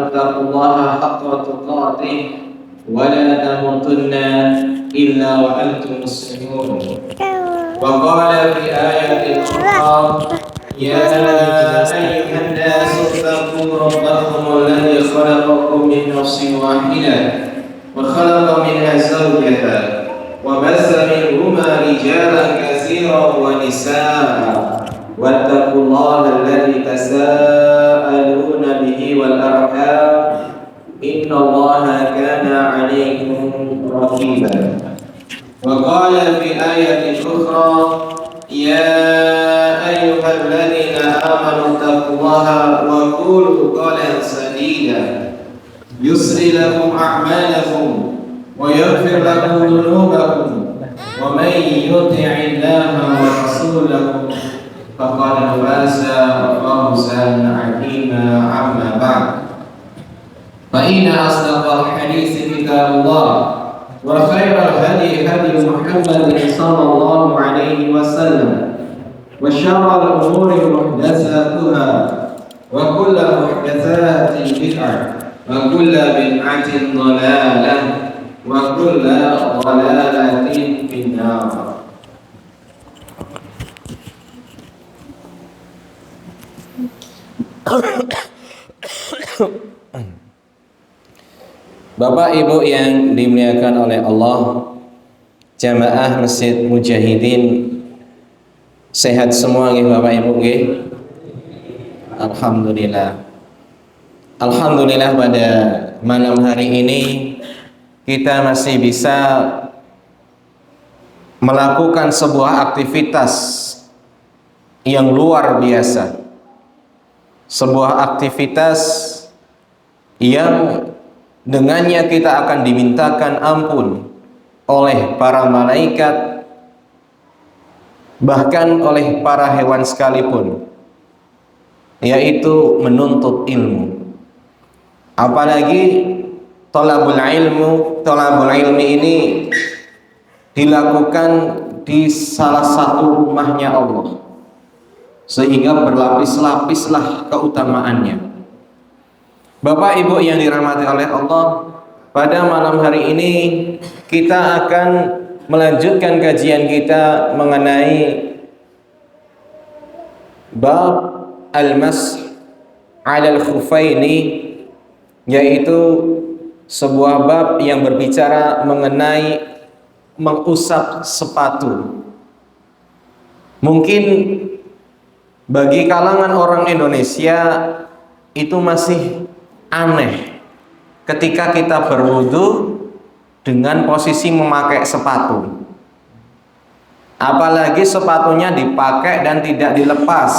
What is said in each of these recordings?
اتقوا الله حق تقاته ولا تموتن إلا وأنتم مسلمون. وقال في آية أخرى يا أيها الناس اتقوا ربكم الذي خلقكم من نفس واحدة وخلق منها زوجها وبث منهما رجالا كثيرا ونساء واتقوا الله الذي تساءلون به والأرحام إن الله كان عليكم رقيبا. وقال في آية أخرى يا أيها الذين آمنوا اتقوا الله وقولوا قولا سديدا يصلح لكم أعمالكم ويغفر لكم ذنوبكم ومن يطع الله ورسوله فقد فاز فوزا عظيما. أما بعد فإن أصدق الحديث كتاب الله وخير الهدي هدي محمد صلى الله عليه وسلم وشر الأمور محدثاتها وكل محدثات بدعة وكل بدعة ضلالة وكل ضلالة في النار. Bapak Ibu yang dimuliakan oleh Allah, jamaah Masjid Mujahidin, sehat semua nggih Bapak Ibu nggih? Alhamdulillah. Alhamdulillah pada malam hari ini kita masih bisa melakukan sebuah aktivitas yang luar biasa. Sebuah aktivitas yang dengannya kita akan dimintakan ampun oleh para malaikat, bahkan oleh para hewan sekalipun, yaitu menuntut ilmu. Apalagi thalabul ilmi ini dilakukan di salah satu rumahnya Allah, sehingga berlapis-lapislah keutamaannya. Bapak Ibu yang dirahmati oleh Allah, pada malam hari ini kita akan melanjutkan kajian kita mengenai bab al-mash 'alal khuffaini, yaitu sebuah bab yang berbicara mengenai mengusap sepatu. Mungkin bagi kalangan orang Indonesia itu masih aneh ketika kita berwudu dengan posisi memakai sepatu, apalagi sepatunya dipakai dan tidak dilepas.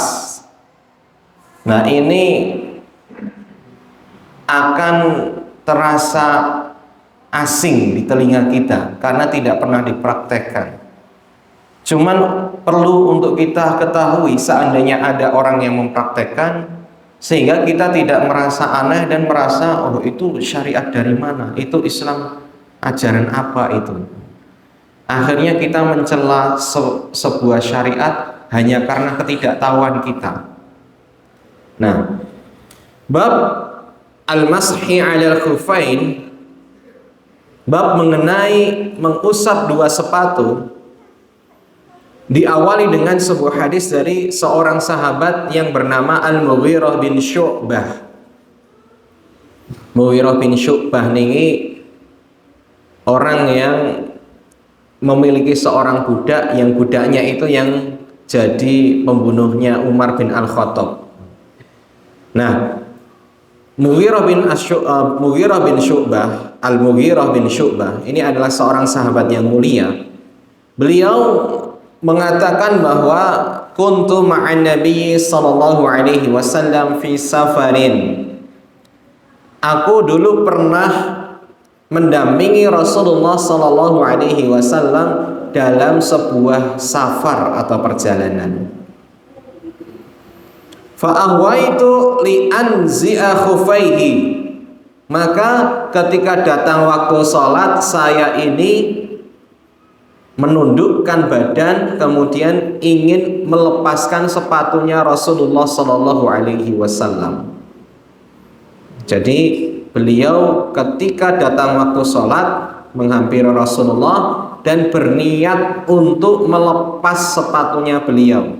Nah, ini akan terasa asing di telinga kita karena tidak pernah dipraktekkan. Cuman perlu untuk kita ketahui, seandainya ada orang yang mempraktekkan, sehingga kita tidak merasa aneh dan merasa oh itu syariat dari mana, itu Islam ajaran apa itu. Akhirnya kita mencela sebuah syariat hanya karena ketidaktahuan kita. Nah, bab al-mashi 'alal khuffain, bab mengenai mengusap dua sepatu, diawali dengan sebuah hadis dari seorang sahabat yang bernama Al-Mughirah bin Syu'bah. Mughirah bin Syu'bah ini orang yang memiliki seorang budak, yang budaknya itu yang jadi pembunuhnya Umar bin Al-Khattab. Nah, Mughirah bin Syu'bah, Al-Mughirah bin Syu'bah ini adalah seorang sahabat yang mulia. Beliau mengatakan bahwa kuntu ma'an Nabi sallallahu alaihi wasallam fi safarin. Aku dulu pernah mendampingi Rasulullah sallallahu alaihi wasallam dalam sebuah safar atau perjalanan. Fa ahwaitu li anzi'a khufaihi. Maka ketika datang waktu sholat, saya ini menundukkan badan, kemudian ingin melepaskan sepatunya Rasulullah Sallallahu Alaihi Wasallam. Jadi beliau ketika datang waktu sholat menghampiri Rasulullah dan berniat untuk melepas sepatunya beliau.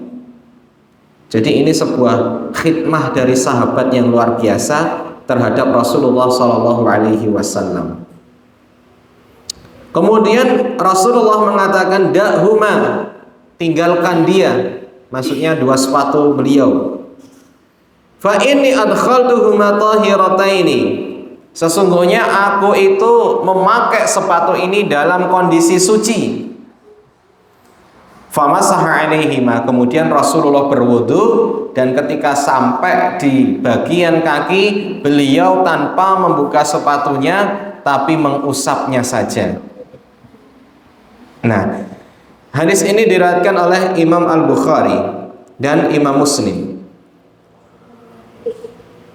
Jadi ini sebuah khidmah dari sahabat yang luar biasa terhadap Rasulullah SAW. Kemudian Rasulullah mengatakan da'huma, tinggalkan dia, maksudnya dua sepatu beliau. Fa inni adkhaltuhuma tahirataini, sesungguhnya aku itu memakai sepatu ini dalam kondisi suci. Famasaha alaihima, kemudian Rasulullah berwudu dan ketika sampai di bagian kaki beliau tanpa membuka sepatunya tapi mengusapnya saja. Nah, hadis ini diriwayatkan oleh Imam Al-Bukhari dan Imam Muslim.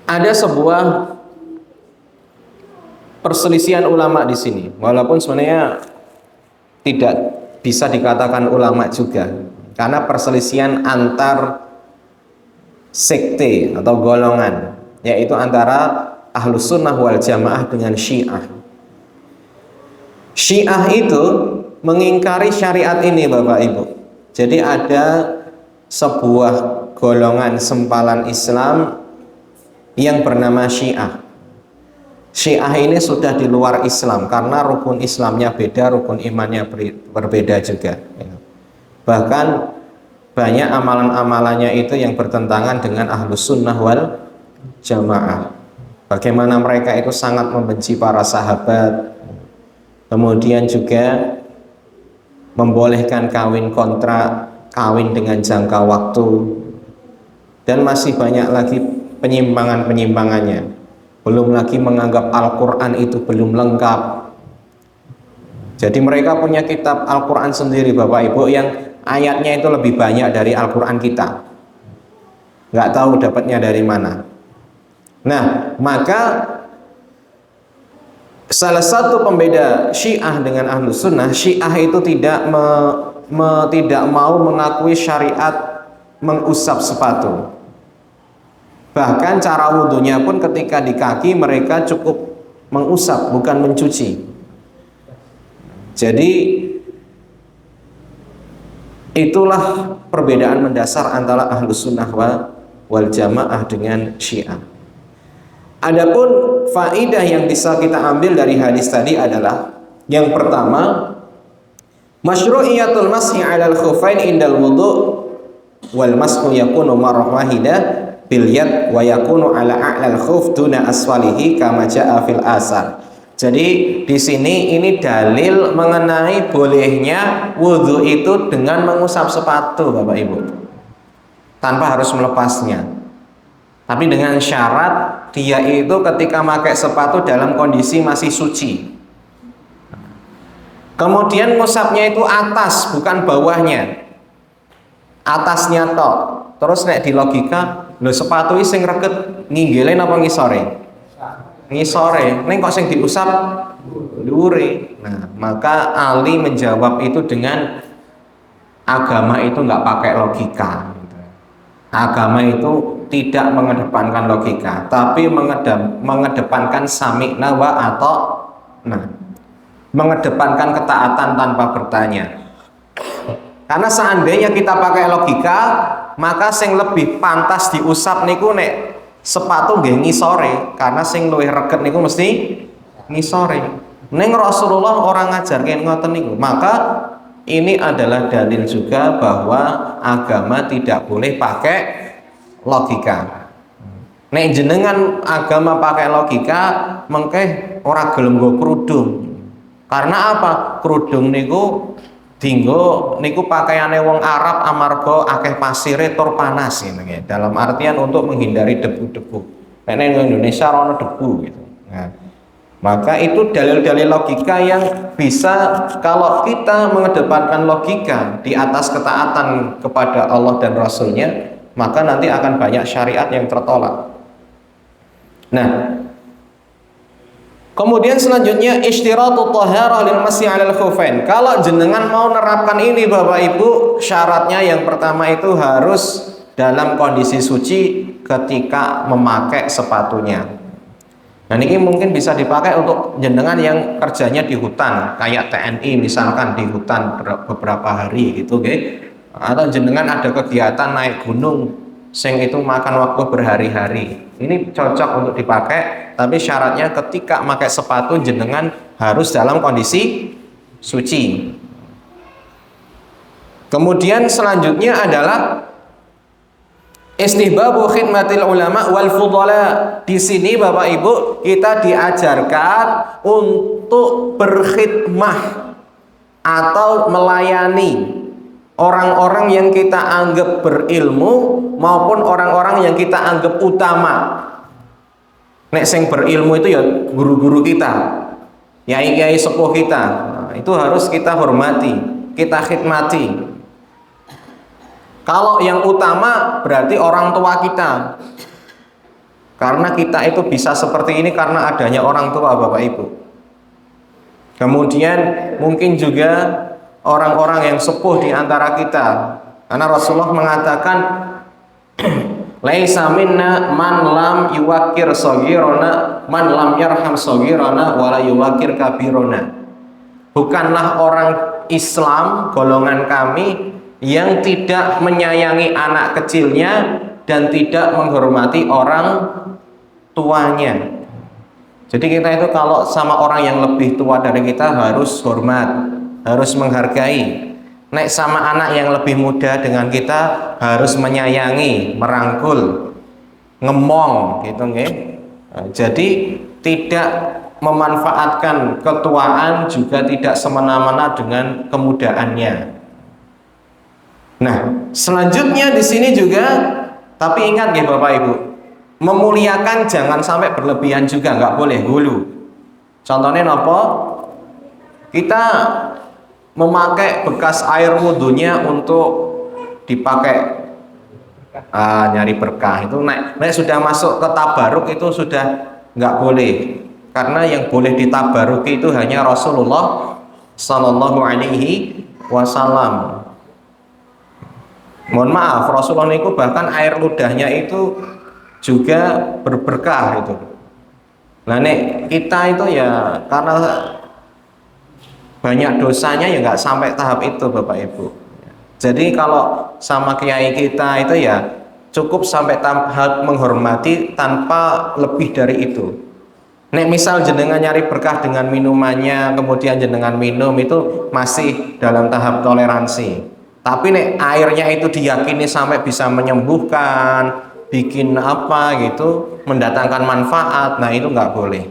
Ada sebuah perselisihan ulama di sini, walaupun sebenarnya tidak bisa dikatakan ulama juga, karena perselisihan antar sekte atau golongan, yaitu antara Ahlus Sunnah wal Jamaah dengan Syiah. Syiah itu mengingkari syariat ini, Bapak Ibu. Jadi ada sebuah golongan sempalan Islam yang bernama Syiah. Syiah ini sudah di luar Islam karena rukun Islamnya beda, rukun imannya berbeda juga. Bahkan banyak amalan-amalannya itu yang bertentangan dengan Ahlus Sunnah wal Jamaah. Bagaimana mereka itu sangat membenci para sahabat, kemudian juga membolehkan kawin kontrak, kawin dengan jangka waktu, dan masih banyak lagi penyimpangan-penyimpangannya. Belum lagi menganggap Al-Quran itu belum lengkap. Jadi mereka punya kitab Al-Quran sendiri, Bapak Ibu, yang ayatnya itu lebih banyak dari Al-Quran kita. Nggak tahu dapatnya dari mana. Nah, maka salah satu pembeda Syiah dengan Ahlus Sunnah, Syiah itu tidak mau mengakui syariat mengusap sepatu. Bahkan cara wudhunya pun ketika di kaki mereka cukup mengusap, bukan mencuci. Jadi itulah perbedaan mendasar antara Ahlus Sunnah wal Jamaah dengan Syiah. Adapun faidah yang bisa kita ambil dari hadis tadi adalah yang pertama, masyru'iyatul mashi 'alal khuffain indal wudu wal mashu yakunu marrah wahidah bil yad wa yakunu 'ala a'lal khuf duna asfalihi kama jaa fil asar. Jadi di sini ini dalil mengenai bolehnya wudu itu dengan mengusap sepatu, Bapak Ibu, tanpa harus melepasnya. Tapi dengan syarat dia itu ketika pakai sepatu dalam kondisi masih suci. Kemudian ngusapnya itu atas, bukan bawahnya. Atasnya tok. Terus nek di logika, lho sepatu iki sing reket nginggile napa ngisore? Ngisore. Ning kok sing diusap dhuwure. Nah, maka Ali menjawab itu dengan agama itu enggak pakai logika. Agama itu tidak mengedepankan logika, tapi mengedepankan sami'na wa ata'na. Mengedepankan ketaatan tanpa bertanya. Karena seandainya kita pakai logika, maka sing lebih pantas diusap niku nek sepatu nggih ngisore, karena sing luwih reget niku mesti ngisore. Ning Rasulullah orang ngajarke ngoten niku. Maka ini adalah dalil juga bahwa agama tidak boleh pakai logika. Nek jenengan agama pakai logika, mengke ora gelem nggo kerudung. Karena apa? Kerudung niku dinggo niku pakaiane wong Arab amarga akeh pasire tur panas ngene. Dalam artian untuk menghindari debu-debu. Nek ning Indonesia ana debu gitu. Nah, maka itu dalil-dalil logika yang bisa, kalau kita mengedepankan logika di atas ketaatan kepada Allah dan Rasulnya, maka nanti akan banyak syariat yang tertolak. Nah, kemudian selanjutnya isyaratut thaharah lil masyi 'alal khuffain. Kalau jenengan mau nerapkan ini Bapak Ibu, syaratnya yang pertama itu harus dalam kondisi suci ketika memakai sepatunya. Dan ini mungkin bisa dipakai untuk jenengan yang kerjanya di hutan, kayak TNI misalkan di hutan beberapa hari gitu, okay? Atau jenengan ada kegiatan naik gunung, sing itu makan waktu berhari-hari. Ini cocok untuk dipakai, tapi syaratnya ketika pakai sepatu jenengan harus dalam kondisi suci. Kemudian selanjutnya adalah istihbabu khidmatil ulama wal fudala. Di sini Bapak Ibu kita diajarkan untuk berkhidmah atau melayani orang-orang yang kita anggap berilmu maupun orang-orang yang kita anggap utama. Nek sing berilmu itu ya guru-guru kita, kiai-kiai sepuh kita. Nah, itu harus kita hormati, kita khidmati. Kalau yang utama berarti orang tua kita. Karena kita itu bisa seperti ini karena adanya orang tua Bapak Ibu. Kemudian mungkin juga orang-orang yang sepuh di antara kita. Karena Rasulullah mengatakan laisa minna man lam yuwakir shagirana man lam yarham shagirana wala yuwakir kabirona. Bukanlah orang Islam golongan kami yang tidak menyayangi anak kecilnya dan tidak menghormati orang tuanya. Jadi kita itu kalau sama orang yang lebih tua dari kita harus hormat, harus menghargai. Nek sama anak yang lebih muda dengan kita harus menyayangi, merangkul, ngemong gitu nggih. Jadi tidak memanfaatkan ketuaan juga tidak semena-mena dengan kemudaannya. Nah, selanjutnya di sini juga, tapi ingat ya Bapak Ibu, memuliakan jangan sampai berlebihan juga, nggak boleh hulu. Contohnya apa? Kita memakai bekas air wudhunya untuk dipakai nyari berkah itu naik sudah masuk ke tabaruk itu sudah nggak boleh, karena yang boleh ditabaruki itu hanya Rasulullah Sallallahu Alaihi Wasallam. Mohon maaf, Rasulullah itu bahkan air ludahnya itu juga berberkah itu. Nah nek kita itu ya karena banyak dosanya ya nggak sampai tahap itu Bapak Ibu. Jadi kalau sama kiai kita itu ya cukup sampai tahap menghormati tanpa lebih dari itu. Nek misal jenengan nyari berkah dengan minumannya, kemudian jenengan minum itu masih dalam tahap toleransi. Tapi nek airnya itu diyakini sampai bisa menyembuhkan, bikin apa gitu, mendatangkan manfaat, nah itu nggak boleh.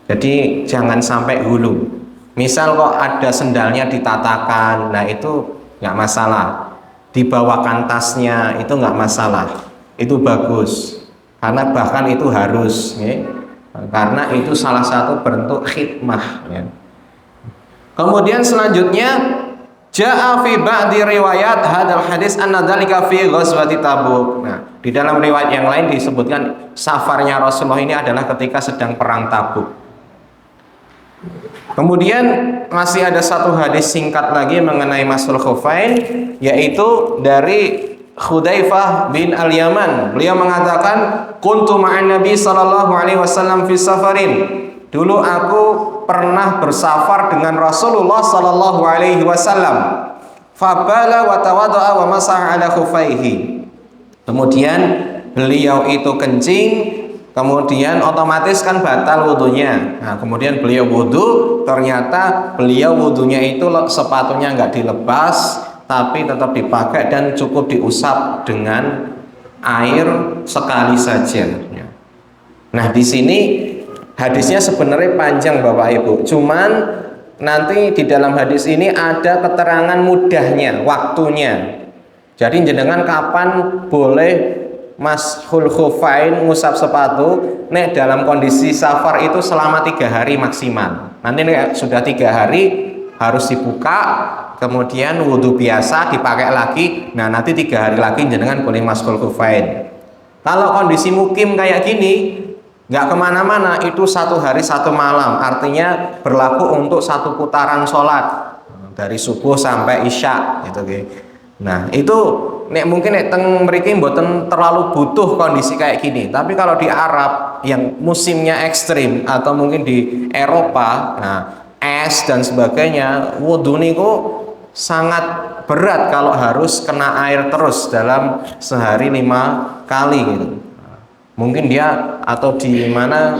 Jadi jangan sampai hulu. Misal kok ada sendalnya ditatakan, nah itu nggak masalah. Dibawakan tasnya itu nggak masalah, itu bagus. Karena bahkan itu harus, ya. Karena itu salah satu bentuk khidmah. Ya. Kemudian selanjutnya ja'a fi ba'di riwayat hadal hadis anna dzalika fi ghazwati Tabuk. Nah, di dalam riwayat yang lain disebutkan safarnya Rasulullah ini adalah ketika sedang perang Tabuk. Kemudian masih ada satu hadis singkat lagi mengenai Masul Khufain, yaitu dari Hudzaifah bin Al-Yaman. Beliau mengatakan, "Kuntu ma'an Nabi sallallahu alaihi wasallam fi safarin." Dulu aku pernah bersafar dengan Rasulullah sallallahu alaihi wasallam. Fabala wa tawadda'a wa masaha ala khufaihi. Kemudian beliau itu kencing, kemudian otomatis kan batal wudunya. Nah, kemudian beliau wudu, ternyata beliau wudunya itu sepatunya nggak dilepas, tapi tetap dipakai dan cukup diusap dengan air sekali saja. Nah, di sini hadisnya sebenarnya panjang Bapak Ibu, cuman nanti di dalam hadis ini ada keterangan mudahnya, waktunya. Jadi jenengan kapan boleh mashul khufain, ngusap sepatu, nek dalam kondisi safar itu selama 3 hari maksimal. Nanti nek sudah 3 hari harus dibuka, kemudian wudhu biasa dipakai lagi. Nah nanti 3 hari lagi jenengan boleh mashul khufain. Kalau kondisi mukim kayak gini, nggak kemana-mana, itu 1 hari 1 malam, artinya berlaku untuk 1 putaran sholat dari subuh sampai isya gitu. Nah, itu nek mungkin nek teng mriki mboten terlalu butuh kondisi kayak gini. Tapi kalau di Arab yang musimnya ekstrim atau mungkin di Eropa, nah es dan sebagainya, wudhu niku sangat berat kalau harus kena air terus dalam sehari 5 kali gitu. Mungkin dia atau di mana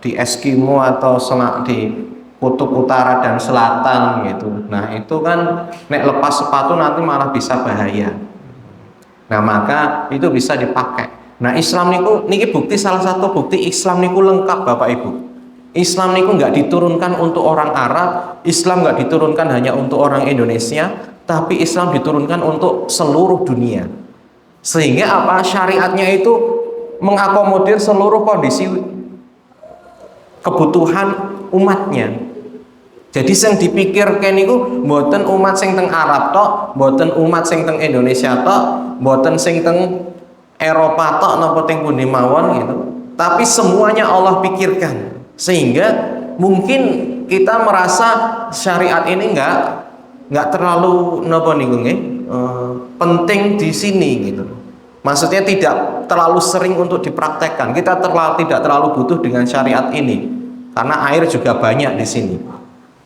di Eskimo atau di kutub utara dan selatan gitu. Nah itu kan nek lepas sepatu nanti malah bisa bahaya. Nah maka itu bisa dipakai. Nah Islam niku niki bukti, salah satu bukti Islam niku lengkap Bapak Ibu. Islam niku nggak diturunkan untuk orang Arab, Islam nggak diturunkan hanya untuk orang Indonesia, tapi Islam diturunkan untuk seluruh dunia. Sehingga apa, syariatnya itu mengakomodir seluruh kondisi kebutuhan umatnya. Jadi sing dipikirkan niku mboten umat sing teng Arab tok, mboten umat sing teng Indonesia tok, mboten sing teng Eropa tok napa teng pundi mawon gitu. Tapi semuanya Allah pikirkan. Sehingga mungkin kita merasa syariat ini nggak terlalu napa niku nggih, penting di sini gitu. Maksudnya tidak terlalu sering untuk dipraktekkan. Kita tidak terlalu butuh dengan syariat ini karena air juga banyak di sini.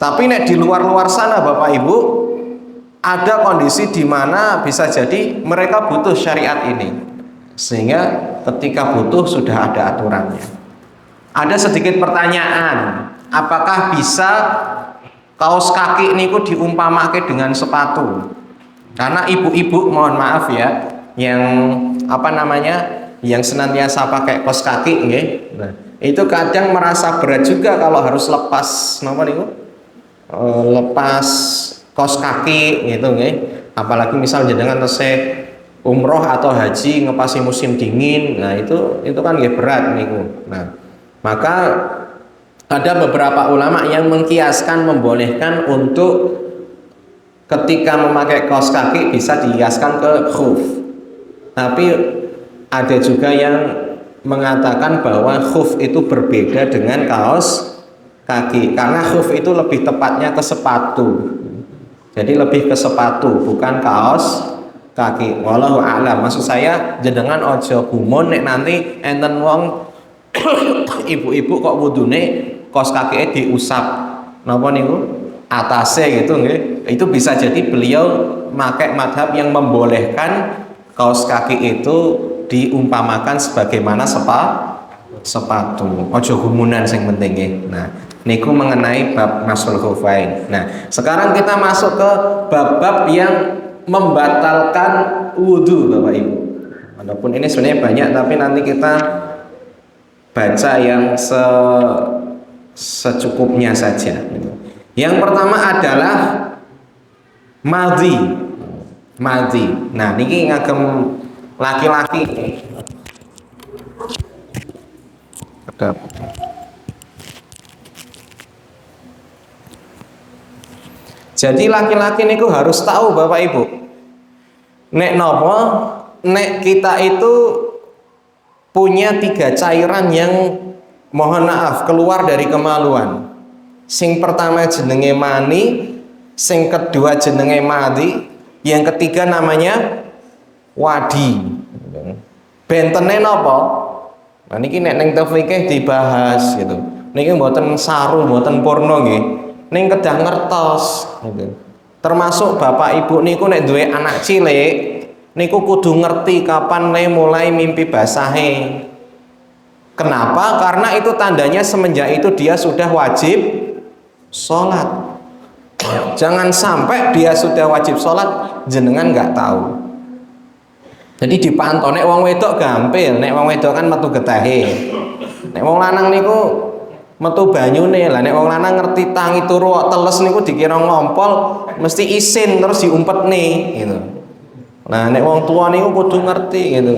Tapi nek di luar sana Bapak Ibu, ada kondisi di mana bisa jadi mereka butuh syariat ini. Sehingga ketika butuh sudah ada aturannya. Ada sedikit pertanyaan, apakah bisa kaos kaki niku diumpamake dengan sepatu? Karena ibu-ibu, mohon maaf ya, yang apa namanya, yang senantiasa pakai kaos kaki nggih. Nah, itu kadang merasa berat juga kalau harus lepas napa niku? Lepas kaos kaki gitu nggih. Apalagi misal jenengan tesih umroh atau haji ngepasi musim dingin. Nah, itu kan nggih berat niku. Nah, maka ada beberapa ulama yang mengkiaskan membolehkan untuk ketika memakai kaos kaki bisa dihiaskan ke khuf. Tapi ada juga yang mengatakan bahwa khuf itu berbeda dengan kaos kaki, karena khuf itu lebih tepatnya ke sepatu. Jadi lebih ke sepatu, bukan kaos kaki. Wallahu a'lam. Maksud saya jenengan ojo gumun nek nanti enten wong ibu-ibu kok wudune kaos kakike diusap napa niku atase gitu nggih. Itu bisa jadi beliau pakai madhab yang membolehkan kaos kaki itu diumpamakan sebagaimana sepatu. Ojo gumunan sing penting nggih. Nah, niku mengenai bab masul khufain. Nah, sekarang kita masuk ke bab-bab yang membatalkan wudu Bapak Ibu. Walaupun ini sebenarnya banyak, tapi nanti kita baca yang secukupnya saja. Yang pertama adalah madhi. Nah, niki ngagem laki-laki. Jadi laki-laki niku harus tahu Bapak Ibu. Nek nopo, nek kita itu punya 3 cairan yang mohon maaf keluar dari kemaluan. Sing pertama jenenge mani, sing kedua jenenge madhi, yang ketiga namanya wadi. Bentene napa? Nah niki nek ning fikih dibahas gitu. Niki mboten saru, mboten porno nggih. Ning kedah ngertos gitu. Termasuk bapak ibu niku nek duwe anak cilik niku kudu ngerti kapan mulai mimpi basahe. Kenapa? Karena itu tandanya semenjak itu dia sudah wajib sholat. Jangan sampai dia sudah wajib sholat jenengan nggak tahu. Jadi dipantau. Nek wong wedok gampil, nek wong wedok kan metu getahe. Nek wong lanang niku metu banyune. Lah nek wong lanang ngerti tangi turu teles niku dikira ngompol, mesti isin terus diumpetne gitu. Nah, nek wong tua niku kudu ngerti gitu.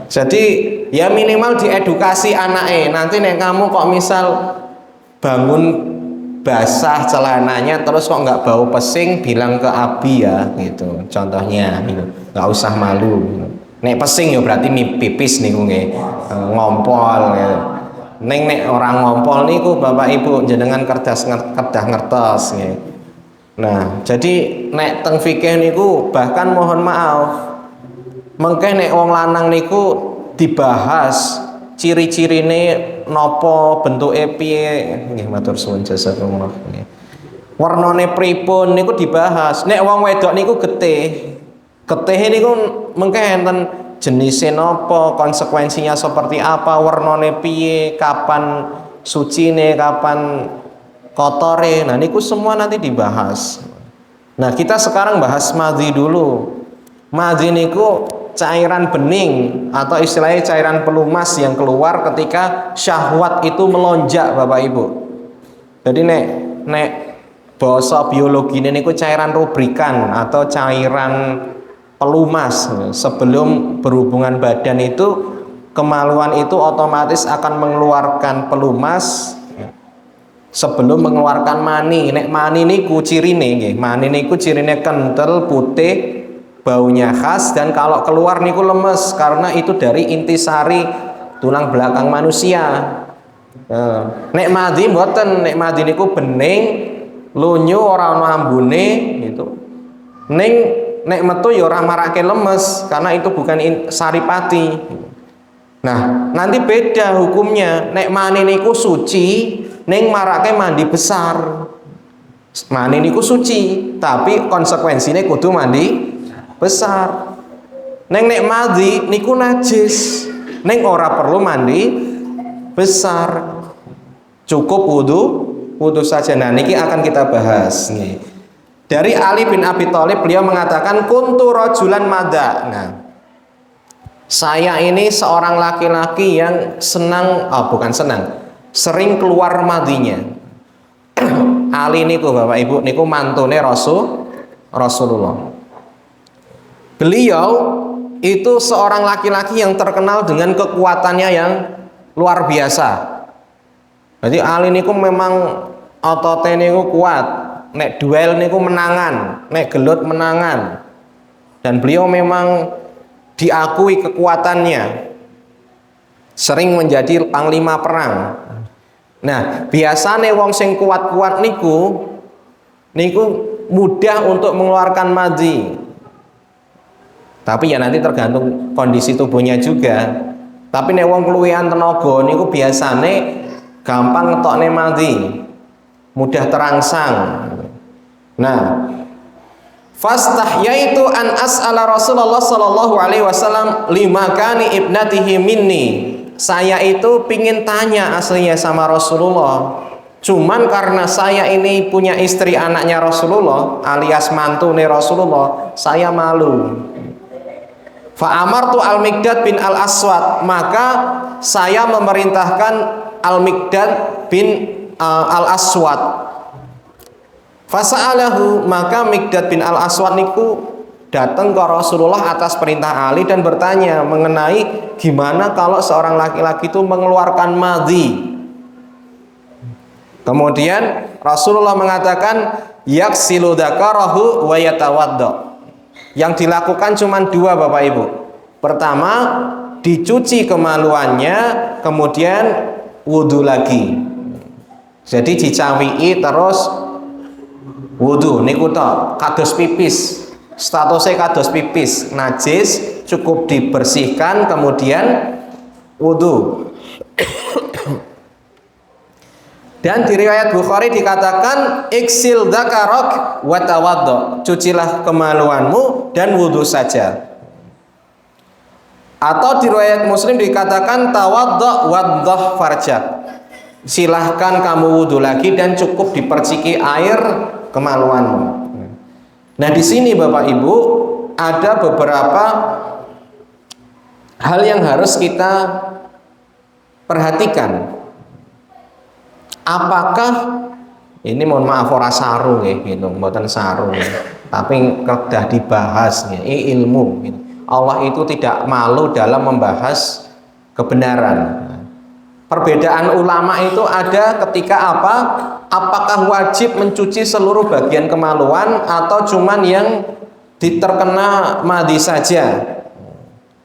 Jadi ya minimal diedukasi anake. Nanti nek kamu kok misal bangun basah celananya terus kok nggak bau pesing, bilang ke abi ya gitu. Contohnya gitu. Nggak usah malu. Gitu. Nek pesing ya berarti pipis niku nggih. Ngompol gitu. Nek orang ngompol niku Bapak Ibu jenengan kedah ngertos nggih. Nah, jadi nek teng fikih niku bahkan mohon maaf, mengke nek wong lanang niku dibahas ciri-cirine nopo, bentuke piye. Nggih matur suwun jazakumullah. Nggih. Warnane pripun niku dibahas. Nek wong wedok niku getih. Getih niku mengke enten jenisnya nopo, konsekuensinya seperti apa, warnane piye, kapan sucine, kapan kotore. Nah niku semua nanti dibahas. Nah kita sekarang bahas madhi dulu. Madhi niku cairan bening atau istilahnya cairan pelumas yang keluar ketika syahwat itu melonjak, Bapak Ibu. Jadi nek bahasa biologi ini niku cairan rubrikan atau cairan pelumas. Sebelum berhubungan badan itu, kemaluan itu otomatis akan mengeluarkan pelumas sebelum mengeluarkan mani. Nek mani niku cirine nggih, mani niku cirine kental, putih, baunya khas, dan kalau keluar niku lemes karena itu dari intisari tulang belakang manusia. Nek madhi mboten, nek madhi niku bening, lunyu ora ana ambune gitu. Nek metu ya ora marake lemes karena itu bukan saripati. Nah, nanti beda hukumnya. Nek mani niku suci, ning marake mandi besar. Mani niku suci, tapi konsekuensinya kudu mandi besar. Nek madhi niku najis, ning ora perlu mandi besar. Cukup wudu saja. Nah, niki akan kita bahas nih. Dari Ali bin Abi Thalib, beliau mengatakan kuntu rajulan madha. Nah, saya ini seorang laki-laki yang sering keluar madhinya. Ali niku Bapak Ibu niku mantune Rasulullah. Beliau itu seorang laki-laki yang terkenal dengan kekuatannya yang luar biasa. Jadi Ali niku memang otote niku kuat, nek duel niku menangan, nek gelut menangan. Dan beliau memang diakui kekuatannya, sering menjadi panglima perang. Nah, biasanya wong sing kuat-kuat niku mudah untuk mengeluarkan madhi. Tapi ya nanti tergantung kondisi tubuhnya juga. Tapi nek wong keluwihan tenaga niku biasane gampang ngetokne madhi, mudah terangsang. Nah, fastahyaitu an as'ala Rasulullah sallallahu alaihi wasallam limakani ibnatihi minni. Saya itu pingin tanya aslinya sama Rasulullah. Cuman karena saya ini punya istri anaknya Rasulullah alias mantune Rasulullah, saya malu. Fa'amartu Al-Miqdad bin Al-Aswad, maka saya memerintahkan Al-Miqdad bin Al-Aswad. Fasa'alahu, maka Miqdad bin Al-Aswad niku datang ke Rasulullah atas perintah Ali dan bertanya mengenai gimana kalau seorang laki-laki itu mengeluarkan madhi. Kemudian Rasulullah mengatakan yaksilu dzakarahu wa yatawaddo. Yang dilakukan cuma dua Bapak Ibu. Pertama, dicuci kemaluannya, kemudian wudu lagi. Jadi dicawii terus wudu niku tok, kados pipis. Statusnya kados pipis, najis, cukup dibersihkan kemudian wudu. Dan di riwayat Bukhari dikatakan iksil dzakarok wa tawaddo, cucilah kemaluanmu dan wudu saja. Atau di riwayat Muslim dikatakan tawaddo waddah farjak, silahkan kamu wudu lagi dan cukup diperciki air kemaluanmu. Nah, di sini Bapak Ibu ada beberapa hal yang harus kita perhatikan. Apakah ini mohon maaf ora saru nggih gitu, mboten saru. Tapi kedah dibahas nggih, ilmu gitu. Allah itu tidak malu dalam membahas kebenaran. Perbedaan ulama itu ada ketika apa? Apakah wajib mencuci seluruh bagian kemaluan atau cuman yang diterkena madhi saja?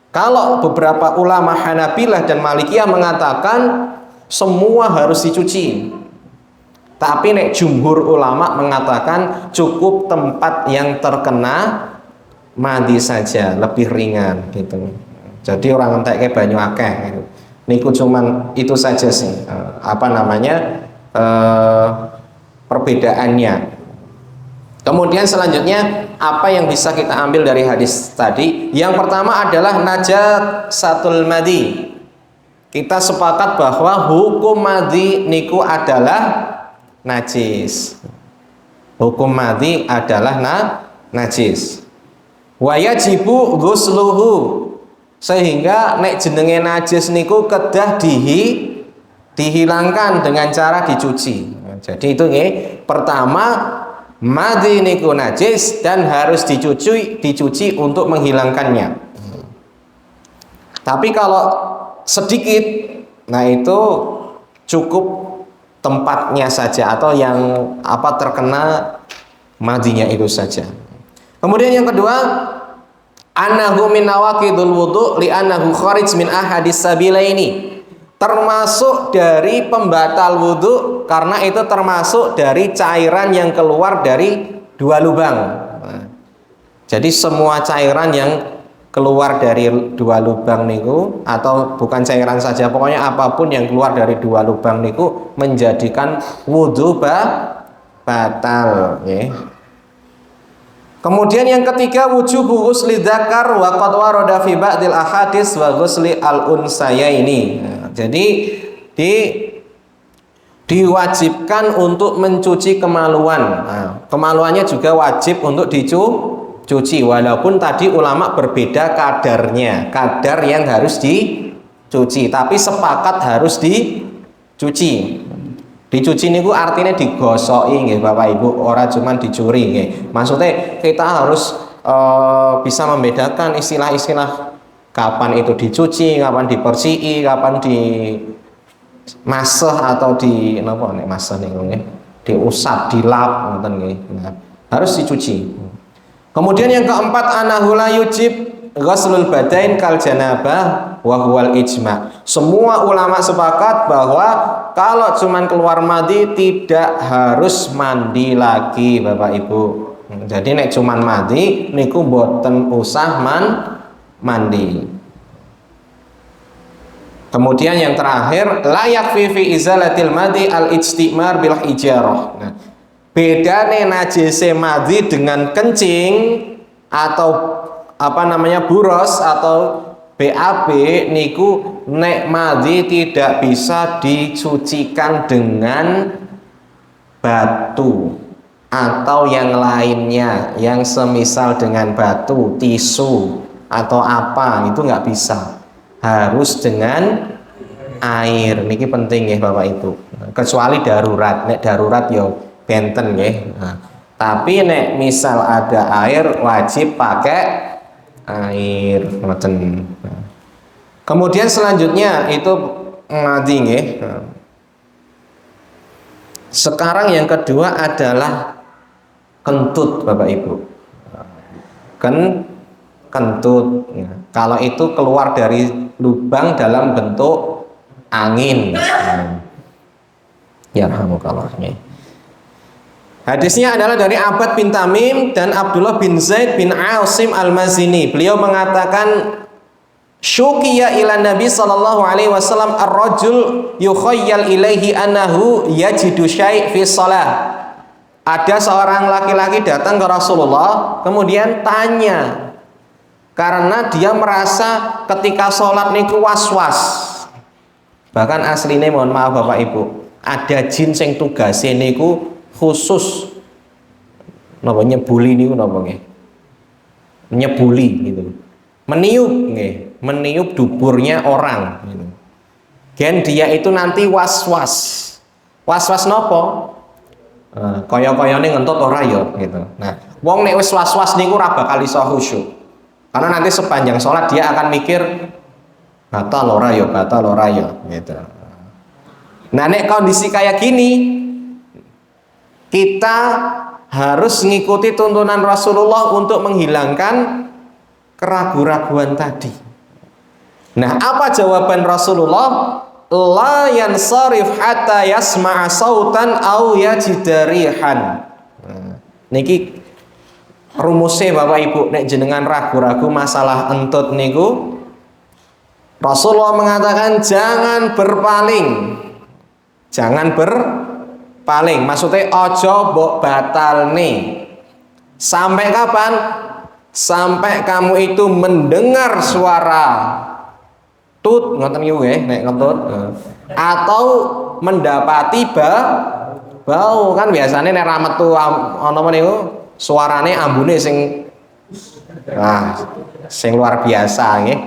Kalau beberapa ulama Hanabilah dan Malikiyah mengatakan semua harus dicuci. Tapi nek jumhur ulama mengatakan cukup tempat yang terkena madi saja, lebih ringan gitu. Jadi orang entek banyu akeh gitu. Niku cuman itu saja sih perbedaannya. Kemudian selanjutnya apa yang bisa kita ambil dari hadis tadi? Yang pertama adalah najat satul madi. Kita sepakat bahwa hukum madi niku adalah najis. Hukum madi adalah najis. Wa yajibu ghusluhu. Sehingga nek jenenge najis niku kedah dihilangkan dengan cara dicuci. Jadi itu nggih, pertama madi niku najis dan harus dicuci untuk menghilangkannya. Tapi kalau sedikit, nah itu cukup tempatnya saja atau yang terkena madinya itu saja. Kemudian yang kedua, annahu min nawaqidul wudu li annahu kharij min ahadis sabilaini. Termasuk dari pembatal wudhu karena itu termasuk dari cairan yang keluar dari dua lubang. Nah, jadi semua cairan yang keluar dari dua lubang niku, atau bukan cairan saja, pokoknya apapun yang keluar dari dua lubang niku menjadikan wudhu batal. Kemudian yang ketiga, wujubu ghusli dzakar wa qad warada fi ba'dil ahadits wa ghusli al-unsayaini. Jadi diwajibkan untuk mencuci kemaluan. Nah, kemaluannya juga wajib untuk dicuci, walaupun tadi ulama berbeda kadarnya, kadar yang harus dicuci, tapi sepakat harus dicuci. Dicuci niku artinya digosoki nggih Bapak Ibu, ora cuman dicuri nggih. Maksudnya kita harus bisa membedakan istilah-istilah kapan itu dicuci, kapan dibersih, kapan dimasah atau diusap, dilap ngoten nggih. Nah, harus dicuci. Kemudian yang keempat, anahu la yujib ghuslul badain kal janabah wa huwal ijma. Semua ulama sepakat bahwa kalau cuman keluar madi tidak harus mandi lagi Bapak Ibu. Jadi nek cuman madi niku boten usah mandi. Kemudian yang terakhir, layak fi izalatil madi al ijtimar bil hijarah. Nah, bedane najise madi dengan kencing atau buros atau BAB niku, nek madi tidak bisa dicucikan dengan batu atau yang lainnya yang semisal dengan batu, tisu atau apa, itu nggak bisa, harus dengan air. Niki penting ya Bapak Ibu, kecuali darurat. Nek darurat yo benten ya. Nah, tapi nek misal ada air wajib pakai air. Nah, kemudian selanjutnya itu madi nggih. Sekarang yang kedua adalah kentut Bapak Ibu. Kentut. Kalau itu keluar dari lubang dalam bentuk angin. Ya rahmukallah. Hadisnya adalah dari Abbad bin Tamim dan Abdullah bin Zaid bin Asim al-Mazini. Beliau mengatakan, syukiya ila Nabi sallallahu alaihi wasallam ar-rajul yukhayyal ilaihi annahu yajidu syai' fi shalah. Ada seorang laki-laki datang ke Rasulullah, kemudian tanya, karena dia merasa ketika sholat niku was-was. Bahkan aslinya, mohon maaf Bapak Ibu, ada jin sing tugase niku khusus nyebuli niku nyebuli gitu, meniup duburnya orang gitu. Gen dia itu nanti was-was nopo? Kaya-kayane ngentut ora ya gitu. Nah, wong nek wis was-was niku ora bakal iso khusyuk. Karena nanti sepanjang sholat dia akan mikir batal ora ya gitu. Nah, nek kondisi kayak gini, kita harus mengikuti tuntunan Rasulullah untuk menghilangkan keraguan-raguan tadi. Nah, apa jawaban Rasulullah? la yansarif hatta yasma'a sautan au yajida rihan. Niki rumusnya Bapak Ibu, nek jenengan ragu-ragu masalah entut niku, Rasulullah mengatakan jangan berpaling. Jangan berpaling. Maksudnya ojo mbok batalne. Sampai kapan? Sampai kamu itu mendengar suara tut, ngoten niku nggih, nek ngentut. Atau mendapati bau, kan biasanya nek ra metu ana niku suarane ambune sing sing luar biasa nggih.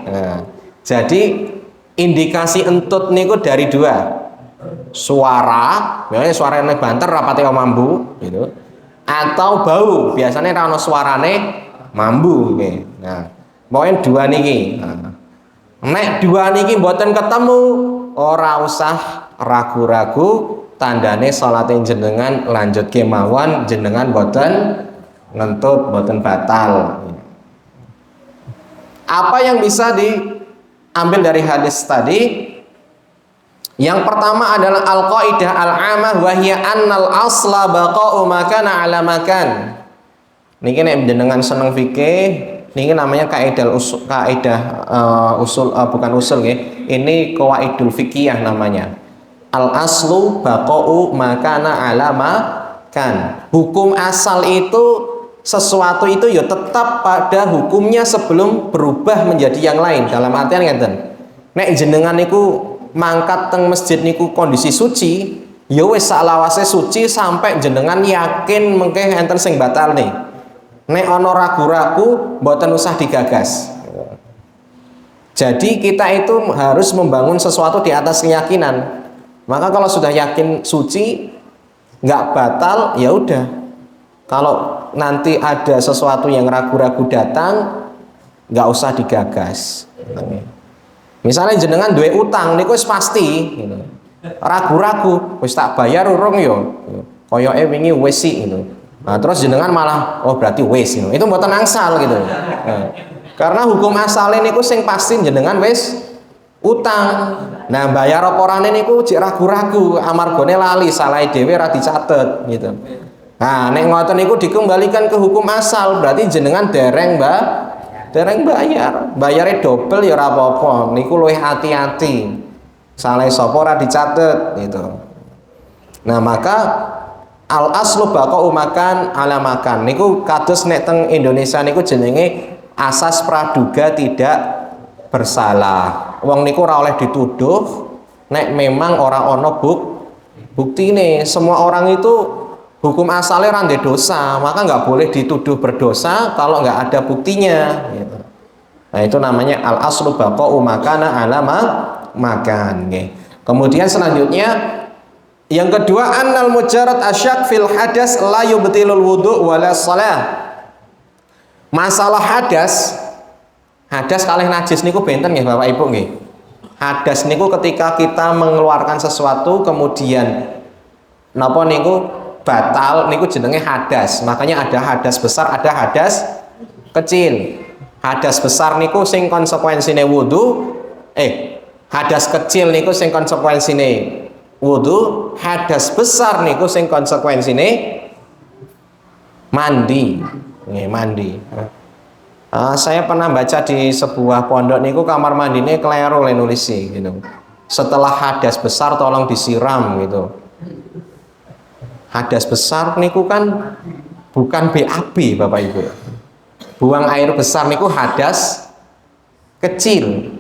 Jadi indikasi entut niku dari dua. Suara, biasanya suarane banter rapate mambu gitu. Atau bau, biasanya ra ono suarane mambu nggih. Nah, pokoke dua niki. Nek dua niki mboten ketemu, ora usah ragu-ragu, tandane salate jenengan lanjut kemawon, jenengan mboten ngentut, mboten batal. Apa yang bisa diambil dari hadis tadi? Yang pertama adalah al-qaidah al-amah wa hiya annal asla baqa'u makana ala makan. Niki nek jenengan seneng fikih, niki namanya kaidah usul, bukan usul nggih. Ini qawaidul fikih namanya. Al-aslu baqa'u makana ala makan. Hukum asal itu sesuatu itu ya tetap pada hukumnya sebelum berubah menjadi yang lain. Dalam artian ngeten. Nek jenengan niku mangkat teng masjid niku kondisi suci, ya wis salawase suci sampai jenengan yakin mengke enten sing batal nih. Nek ana ragu-ragu mboten usah digagas. Jadi kita itu harus membangun sesuatu di atas keyakinan. Maka kalau sudah yakin suci nggak batal, ya udah. Kalau nanti ada sesuatu yang ragu-ragu datang, nggak usah digagas. Misalnya jenengan duwe utang niku wis pasti gitu. Ragu-ragu, wis tak bayar urung yo. Koyoke wingi wis sik gitu. Nah, terus jenengan malah oh berarti wis gitu. Itu mboten angsal gitu. Nah, karena hukum asale niku sing pasti jenengan wis utang. Nah, bayar apa orane niku jek ragu-ragu, amargane lali, salahe dhewe ra dicatet gitu. Nah, nek ngoten niku dikembalikan ke hukum asal, berarti jenengan dereng bayarnya double ya ora apa-apa. Niku luwih hati-hati. Salah sapa ora dicatet gitu. Nah, maka al aslu baqa'u makan ala makan. Niku kados nek teng Indonesia niku jenenge asas praduga tidak bersalah. Wong niku ora oleh dituduh nek memang ora ana buktine. Semua orang itu hukum asalnya rande dosa, maka nggak boleh dituduh berdosa kalau nggak ada buktinya. Gitu. Nah, itu namanya al aslu baqa'u makana ala makan. Kemudian selanjutnya yang kedua annal mujarrad asyak fil hadas la yubtilul wudu wala shalah. Masalah hadas kalih najis niku benten nggih Bapak Ibu nggih. Hadas niku ketika kita mengeluarkan sesuatu kemudian napa niku batal niku jenenge hadas. Makanya ada hadas besar, ada hadas kecil. Hadas besar niku sing konsekuensine wudu, hadas kecil niku sing konsekuensine wudu, hadas besar niku sing konsekuensine mandi. Mandi. Saya pernah baca di sebuah pondok niku kamar mandine kleru le nulisi gitu. Setelah hadas besar tolong disiram gitu. Hadas besar niku kan bukan BAB Bapak Ibu. Buang air besar niku hadas kecil.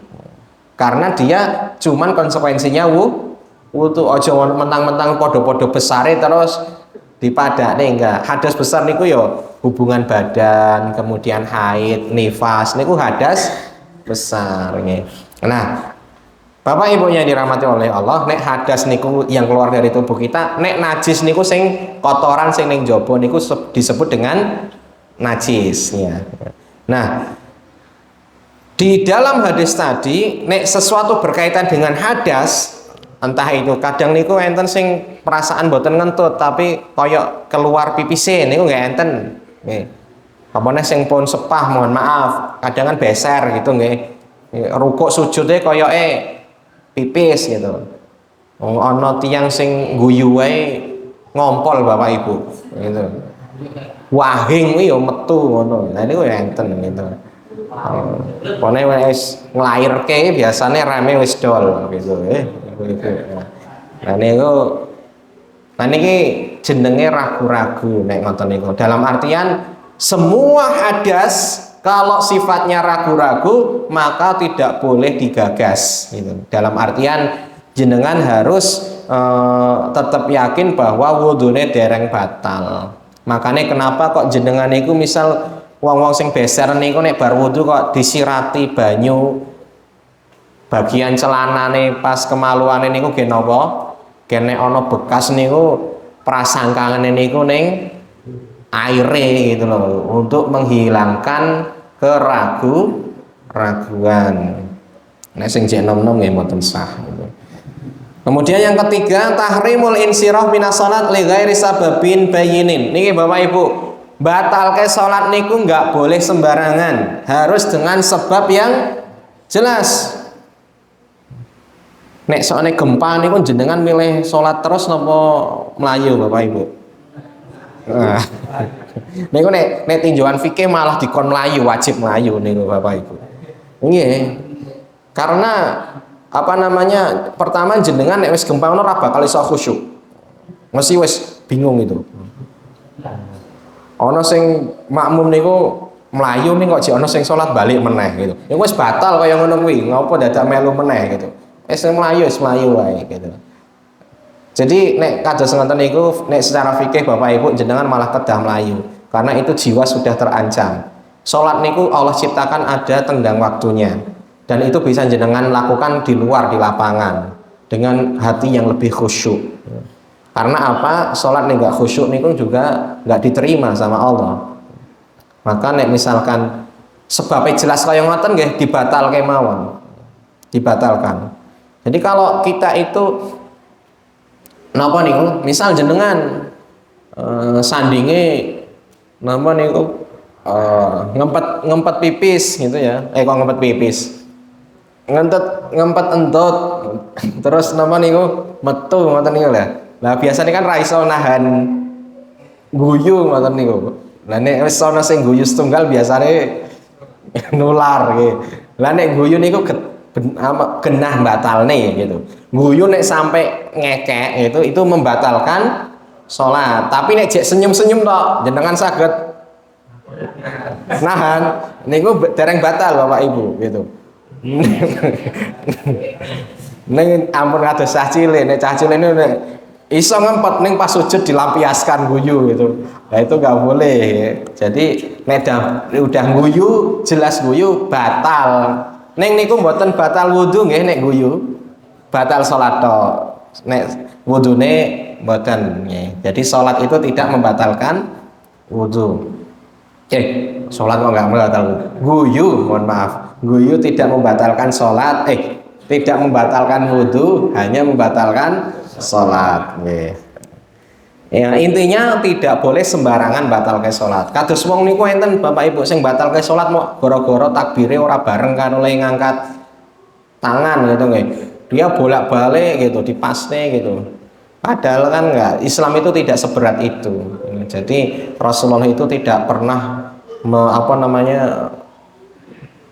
Karena dia cuman konsekuensinya wudu. Ojo mentang-mentang podo-podo besare terus dipadane enggak. Hadas besar niku ya hubungan badan, kemudian haid, nifas niku hadas besar nggih. Nah, Bapak Ibunya dirahmati oleh Allah, nek hadas niku yang keluar dari tubuh kita, nek najis niku sing kotoran sing ning jaba niku disebut dengan najis ya. Nah, di dalam hadis tadi nek sesuatu berkaitan dengan hadas, entah itu kadang niku enten sing perasaan boten ngentut tapi koyok keluar pipise niku nggak enten nggih. Apane sing pun sepah mohon maaf, kadang kan beser gitu nggih. Rukuk sujudnya koyoke pipis gitu. Ana tiyang sing guyu wae ngompol Bapak Ibu gitu. Wahing kuwi ya metu ngono. Lah niku ya enten gitu. Pone wis nglairke biasane rame wis dol gitu. Nah niki jenenge ragu-ragu nek ngoten niku. Dalam artian semua hadas kalau sifatnya ragu-ragu maka tidak boleh digagas gitu. Dalam artian jenengan harus tetap yakin bahwa wudune dereng batal. Makanya kenapa kok jenengan niku misal wong-wong sing beser niku nek bar wudu kok disirati banyu bagian celanane pas kemaluane niku nggih napa? Kene ana bekas niku prasangkane niku ning aire gitu loh untuk menghilangkan keraguan. Nek sing jek nom-nom nggih mboten sah gitu. Kemudian yang ketiga, tahrimul insirah minas salat li ghairi sababin bayinin. Niki Bapak Ibu, batalke salat niku nggak boleh sembarangan, harus dengan sebab yang jelas. Nek soalnya gempa niku jenengan milih salat terus napa melayu Bapak Ibu? Nah, niku nek tinjauan fikih malah dikon melayu, wajib melayu niku Bapak Ibu. Nggih. Karena apa namanya, pertama jenengan nek wis gempa ngono ora bakal iso khusyuk. Mesti wis bingung itu. Ana sing makmum niku mlayu ning kok jek ana sing salat balik meneh gitu. Ya wis batal kaya ngono kuwi, ngopo dadak melu meneh gitu. Wis mlayu wae gitu. Jadi nek kados ngoten niku nek secara fikih Bapak Ibu jenengan malah kedah mlayu karena itu jiwa sudah terancam. Salat niku Allah ciptakan ada tenggang waktunya. Dan itu bisa jenengan lakukan di luar, di lapangan dengan hati yang lebih khusyuk. Karena apa? Sholat nih nggak khusyuk niku juga nggak diterima sama Allah. Maka nek misalkan sebabnya jelas kaya ngoten nggih dibatalke mawon. Dibatalkan. Jadi kalau kita itu napa niku? Misal jenengan sandinge napa niku ngempet pipis gitu ya. Kok ngempet pipis? ngempet entut terus nama niku metu ngoten niku lah. Lah biasanya kan ra iso nahan guyu ngoten niku. Lah nek wis ana sing guyu setunggal biasane nular nggih. Lah nek guyu niku genah batalne gitu. Guyu nek sampai ngekek itu membatalkan salat. Tapi nek jek senyum-senyum tok jenengan saged nahan niku dereng batal Bapak Ibu gitu. Neng ampun kados cah cilik, nek cah cilik nek iso ngempet ning pas sujud dilampiaskan guyu gitu. Nah itu nggak boleh. Jadi nek udah guyu, jelas guyu batal. Neng niku mboten batal wudu nggih nek guyu. Batal salat tok. Nek wudune mboten nggih. Jadi salat itu tidak membatalkan wudu. Salat kok nggak membatalkan guyu, mohon maaf. Guyu tidak membatalkan sholat, tidak membatalkan wudhu, hanya membatalkan sholat. Ya, intinya tidak boleh sembarangan batalke sholat. Kados wong niku enten Bapak Ibu sing batalke sholat mau goro-goro takbire ora bareng kan oleh ngangkat tangan gitu nggih. Dia bolak-balik gitu, dipasne gitu. Padahal kan enggak, Islam itu tidak seberat itu. Jadi Rasulullah itu tidak pernah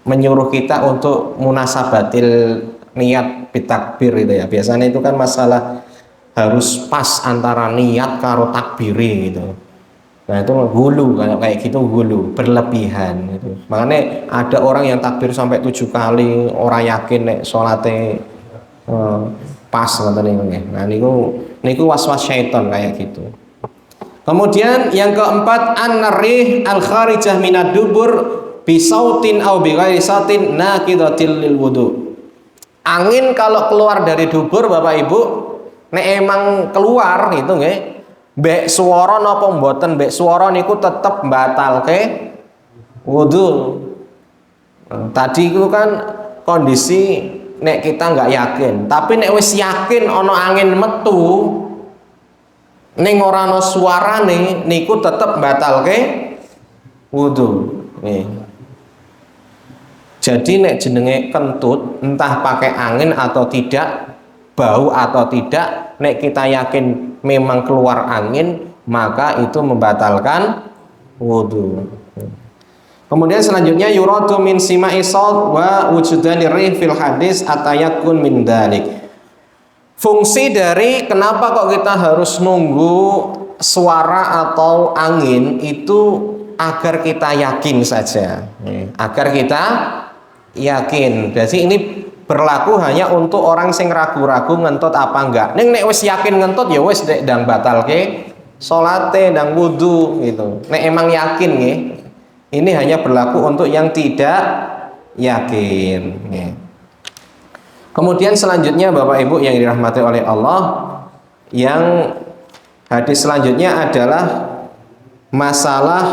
menyuruh kita untuk munasabatil niat bitakbir itu ya. Biasanya itu kan masalah harus pas antara niat karo takbiri gitu. Nah itu gulu, kayak gitu gulu, berlebihan gitu. Makanya ada orang yang takbir sampai 7 kali, orang yakin nek salate pas ngoten niku. Nah niku waswas syaitan kayak gitu. Kemudian yang keempat, an-narih al-kharijah minad dubur bisautin au bighairi sautin naqidatil lil wudu. Angin kalau keluar dari dubur Bapak Ibu, nek emang keluar gitu nggih, mbek swara napa mboten mbek swara niku tetep batalke wudu. Tadi itu kan kondisi nek kita nggak yakin, tapi nek wis yakin ana angin metu ning ora ana suarane niku tetep batalke wudu. Nih. Jadi nek jenenge kentut entah pakai angin atau tidak bau atau tidak, nek kita yakin memang keluar angin, maka itu membatalkan wudu. Kemudian selanjutnya yuradu min sima'i shaut wa wujudani rih fil hadis atayakun min dalik. Fungsi dari kenapa kok kita harus nunggu suara atau angin itu agar kita yakin saja, agar kita yakin. Jadi ini berlaku hanya untuk orang sing ragu-ragu ngentut apa enggak. Nek wis yakin ngentut ya wis ndang batalke salate, ndang wudu gitu. Nek emang yakin nggih. Ini hanya berlaku untuk yang tidak yakin. Kemudian selanjutnya Bapak Ibu yang dirahmati oleh Allah, yang hadis selanjutnya adalah masalah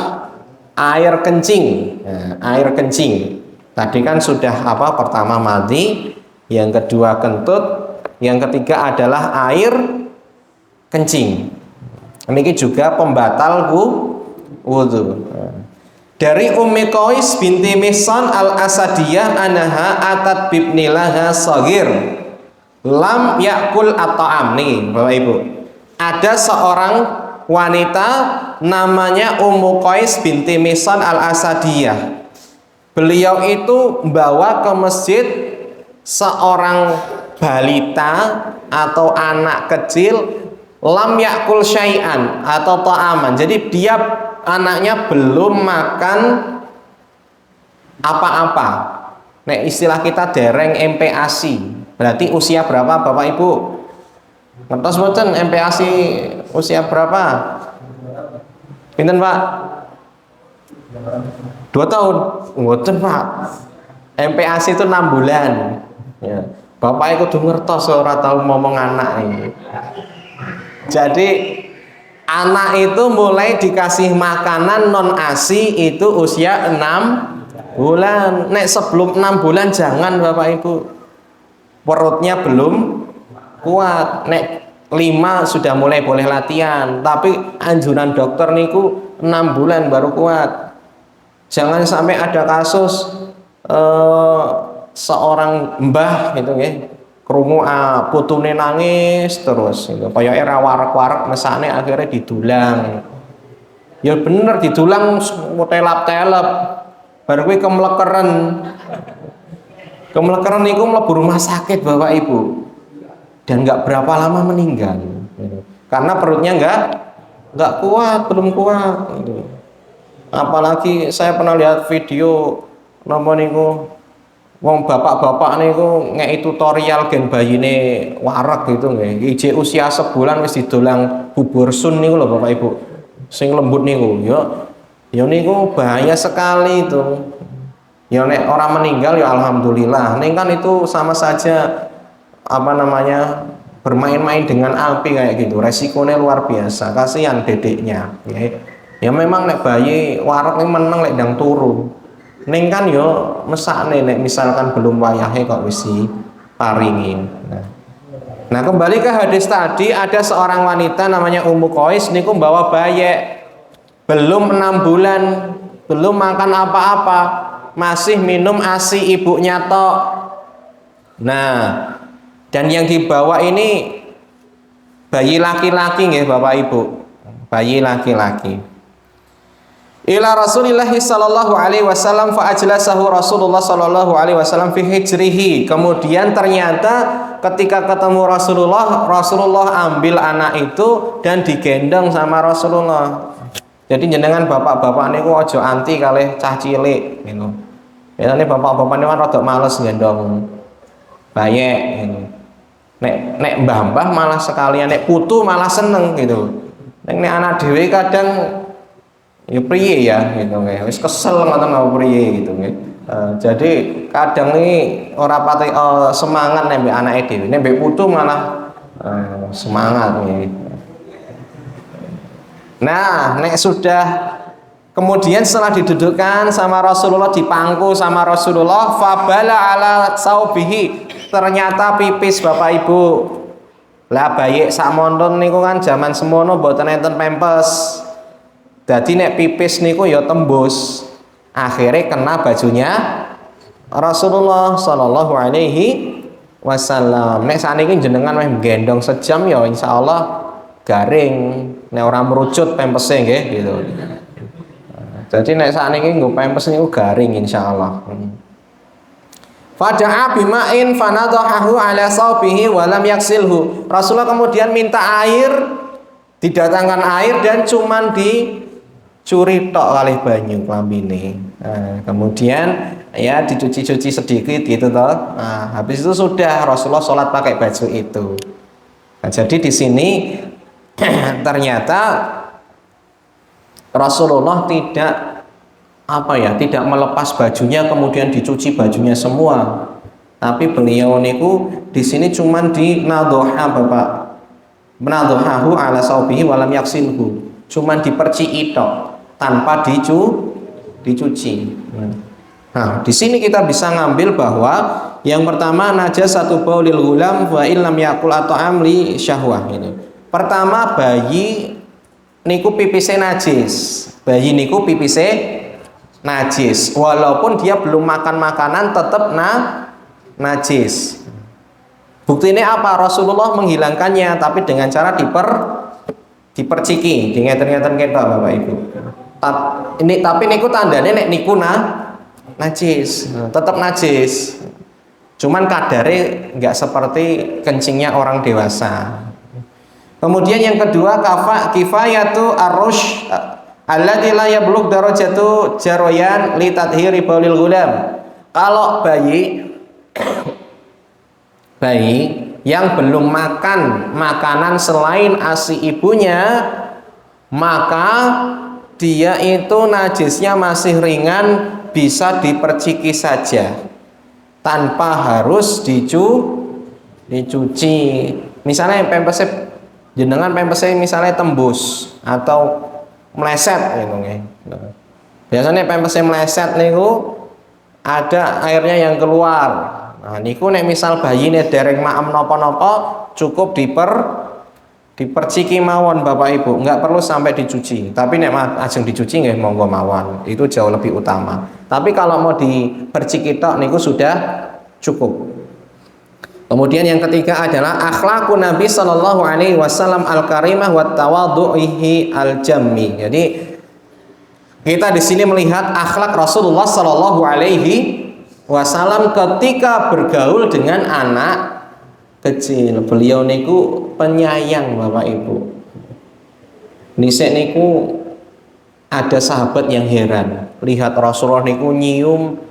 air kencing. Nah, air kencing. Tadi kan sudah pertama mandi, yang kedua kentut, yang ketiga adalah air kencing. Ini juga pembatal wudu. Dari Ummi Qais binti Mihsan al-Asadiyah anaha atat bibnilaha shagir lam yakul at-ta'am. Nih Bapak Ibu, ada seorang wanita namanya Ummu Qais binti Mihsan al-Asadiyah. Beliau itu bawa ke masjid seorang balita atau anak kecil lam yakul syai'an atau ta'aman. Jadi dia anaknya belum makan apa-apa. Nah, istilah kita dereng MPASI. Berarti usia berapa Bapak Ibu? Ngertos mboten MPASI usia berapa? Pinten Pak? 2 tahun. Mboten Pak. MPASI itu 6 bulan. Ya. Bapak kudu ngertos ora tau ngomong anak ini. Jadi anak itu mulai dikasih makanan non ASI itu usia 6 bulan. Nek sebelum 6 bulan jangan Bapak Ibu. Perutnya belum kuat. Nek 5 sudah mulai boleh latihan. Tapi anjuran dokter niku 6 bulan baru kuat. Jangan sampai ada kasus seorang mbah gitu ya. Krungu putune nangis terus gitu. Kaya era warak-warak mesane akhirnya didulang. Ya bener didulang telap-telep. Bar kuwi kemlekeren. Kemlekeren niku mlebu rumah sakit Bapak Ibu. Dan nggak berapa lama meninggal. Gitu. Karena perutnya nggak kuat, belum kuat gitu. Apalagi saya pernah lihat video napa niku wong bapak-bapak niku ngeki tutorial gen bayine warak gitu nggih. Ijek usia sebulan wis didolang bubur sun niku lho Bapak Ibu. Sing lembut niku. Ya niku bahaya sekali itu. Ya nek orang meninggal ya alhamdulillah. Ning kan itu sama saja bermain-main dengan api kayak gitu. Resikonya luar biasa. Kasihan dedeknya, ya memang nek bayi warak ini menang lek ndang turu. Ning kan yo mesakne nek misalkan belum wayahe kok wis paringin. Nah, kembali ke hadis tadi, ada seorang wanita namanya Ummu Qais niku bawa bayi belum 6 bulan, belum makan apa-apa, masih minum ASI ibunya tok. Nah, dan yang dibawa ini bayi laki-laki nggih Bapak Ibu. Bayi laki-laki. Ila Rasulillah sallallahu alaihi wasallam fa ajlasahu Rasulullah sallallahu alaihi wasallam fi hijrihi. Kemudian ternyata ketika ketemu Rasulullah ambil anak itu dan digendong sama Rasulullah. Jadi jenengan bapak-bapak niku aja anti kalih cah cilik gitu. Biasane bapak-bapak niku rada males gendong bayi gitu. Nek mbah-mbah malah sekalian, nek putu malah seneng gitu. Nek anak dhewe kadang ya priye ya gitu nggih. Wis kesel ngoten apa priye gitu nggih. Jadi kadang ini ora pati semangat nek mbek anake dhewe. Nek mbek putu malah semangat nggih. Nah, nek sudah kemudian setelah didudukkan sama Rasulullah, dipangku sama Rasulullah, fabala ala saubihi. Ternyata pipis Bapak Ibu. Lah bayi sak monton niku kan zaman semono mboten enten pempes. Dadi nek pipis niku ya tembus. Akhirnya kena bajunya Rasulullah sallallahu alaihi wasallam. Nek saniki jenengan meh gendong sejam ya insyaallah garing, nek ora merucut pempese nggih gitu. Jadi nek sakniki nggo pempes niku garing insyaallah. Fada'a bima'in fanadahahu ala saubihi wa lam yaksilhu. Rasulullah kemudian minta air, didatangkan air dan cuman dicuri tok kalih banyu klambine. Kemudian ya dicuci-cuci sedikit gitu toh. Nah, habis itu sudah Rasulullah sholat pakai baju itu. Nah, jadi di sini ternyata Rasulullah tidak melepas bajunya kemudian dicuci bajunya semua, tapi beliau niku di sini cuman di nadhoha Bapak, menadhohahu ala saubihi walam yaksilhu, cuman diperciki tok tanpa dicuci. Nah, di sini kita bisa ngambil bahwa yang pertama najasatu baulil gulam wa illam yakul at'am li syahwah ini. Pertama, bayi niku pipise najis. Bayi niku pipise najis. Walaupun dia belum makan makanan tetap najis. Buktinya apa? Rasulullah menghilangkannya tapi dengan cara diperciki. Ngeten-ngeten ketok Bapak Ibu. Tapi niku tandane nek niku najis. Tetap najis. Cuman kadare nggak seperti kencingnya orang dewasa. Kemudian yang kedua, kifayatu arrush alladzi la yablugh darajatu jaroyan li tadhiri baulil gulam. Kalau bayi yang belum makan makanan selain ASI ibunya, maka dia itu najisnya masih ringan, bisa diperciki saja tanpa harus dicuci. Misalnya pempesnya jenengan pempesnya misalnya tembus atau meleset gitu nggih. Biasanya pempesnya meleset niku ada airnya yang keluar. Nah niku nek misal bayine dereng maem napa-napa cukup diperciki mawon Bapak Ibu, enggak perlu sampai dicuci. Tapi nek ajeng dicuci nggih monggo mawon, itu jauh lebih utama. Tapi kalau mau diperciki tok niku sudah cukup. Kemudian yang ketiga adalah akhlakun Nabi Shallallahu Alaihi Wasallam al-karimah wa tawadhu'ihi al-jammi. Jadi kita di sini melihat akhlak Rasulullah Shallallahu Alaihi Wasallam ketika bergaul dengan anak kecil. Beliau niku penyayang Bapak Ibu. Nisek niku ada sahabat yang heran lihat Rasulullah niku nyium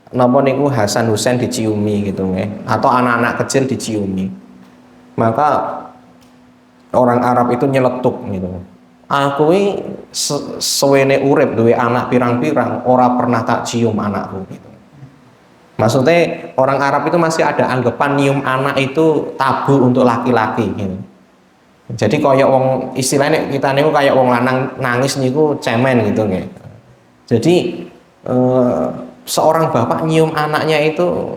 napa niku Hasan Husain diciumi gitu nggih, atau anak-anak kecil diciumi. Maka orang Arab itu nyeletuk gitu. Aku ini suwene urip duwe anak pirang-pirang ora pernah tak cium anakku gitu. Maksudnya orang Arab itu masih ada anggapan nyium anak itu tabu untuk laki-laki gitu. Jadi kayak wong istilahnya kita niku kayak wong lanang nangis niku cemen gitu nggih. Jadi seorang bapak nyium anaknya itu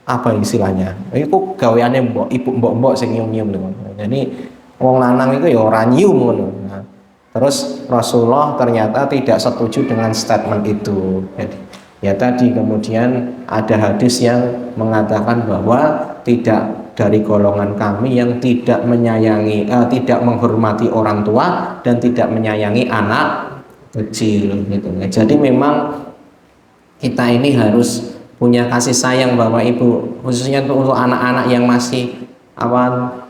apa istilahnya? Itu gaweane mbok sing nyium-nyium niku. Jadi wong lanang itu ya ora nyium ngono. Nah, terus Rasulullah ternyata tidak setuju dengan statement itu. Jadi ya tadi kemudian ada hadis yang mengatakan bahwa tidak dari golongan kami yang tidak menyayangi, tidak menghormati orang tua dan tidak menyayangi anak kecil gitu. Jadi memang kita ini harus punya kasih sayang Bapak Ibu, khususnya untuk anak-anak yang masih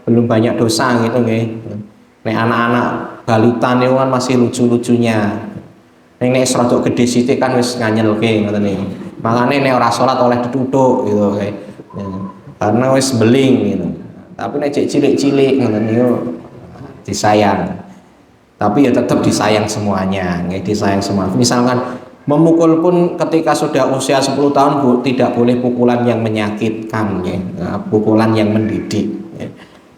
belum banyak dosa gitu nggih. Nek anak-anak balita niku kan masih lucu-lucunya. Nek rada gede sithik kan wis nganyelke ngoten niku. Makane nek ora salat oleh dituthuk gitu nggih. Karena wis beling gitu. Tapi nek cilik-cilik ngoten niku disayang. Tapi ya tetap disayang semuanya, nggih disayang semua. Misalkan memukul pun ketika sudah usia 10 tahun tidak boleh pukulan yang menyakitkan ya. Pukulan yang mendidik ya.